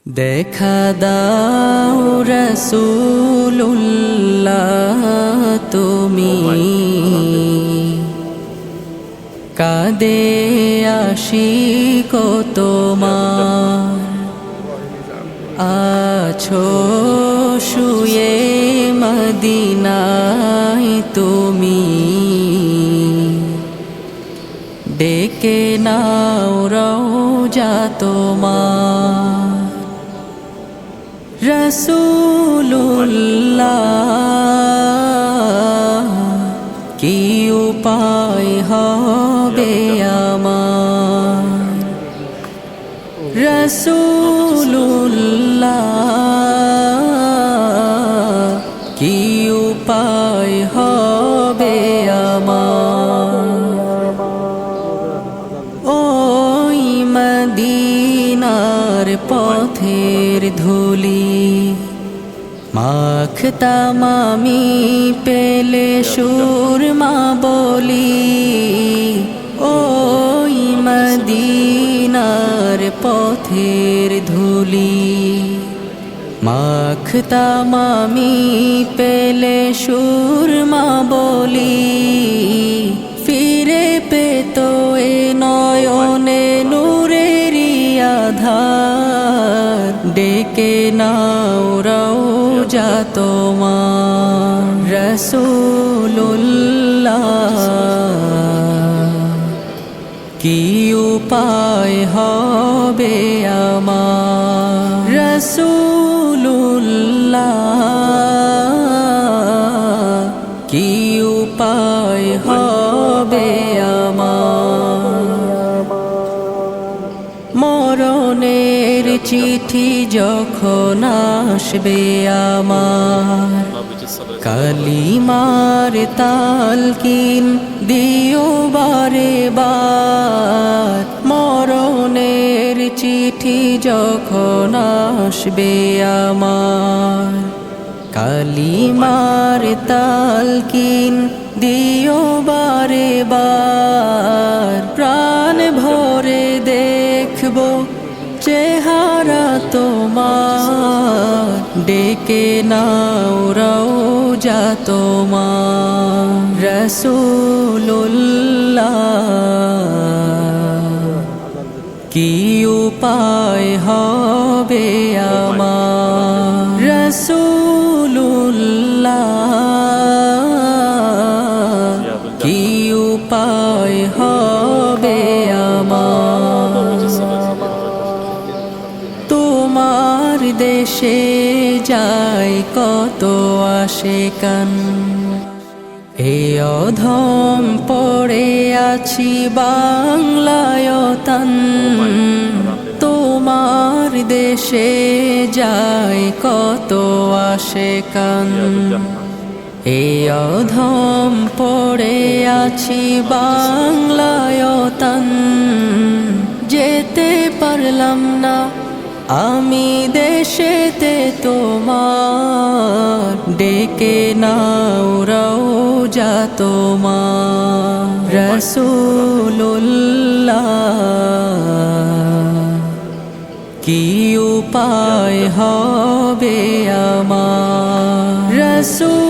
দেখা দাও রাসূলুল্লাহ তুমি কাঁদে আশিক তোমার আছো শুয়ে মদিনায় তুমি ডেকে নাও রওজা তোমার রাসূলুল্লাহ কি উপায় হবে আমার রাসূলুল্লাহ কি উপায় হবে আমার ওই মদিনার পথের ধুলি মাখতাম আমি পেলে সুরমা বলি ওই মদিনার পথের ধুলি মাখতাম আমি পেলে সুরমা বলি ফিরে পেত এ নয়নে নূরেরি আধার ডেকে নাও রওজা তোমার রাসূলুল্লাহ কি উপায় হবে আমার রাসূলুল্লাহ কি উপায় হবে আমার মরণের চিঠি যখন আসবে আমার কালিমার তালকিন দিও বারে বার মরণের চিঠি যখন আসবে আমার কালিমার তালকিন দিও বারে বার প্রাণ ভরে দেখবো চেহারা তোমার ডেকে নাও রওজা তোমার রাসূলুল্লাহ কি উপায় হবে আমার রাসূলুল্লাহ কি উপায় হবে আমার তোমার দেশে যায় কত আশিকান এ অধম পড়ে আছি বাংলায় তান তোমার দেশে যায় কত আশিকান এ অধম পড়ে আছি বাংলায় তান যেতে পারলাম না আমি দেশেতে তোমার ডেকে নাও রওজা তোমার রাসূলুল্লাহ কি উপায় হবে আমার রাসূলুল্লাহ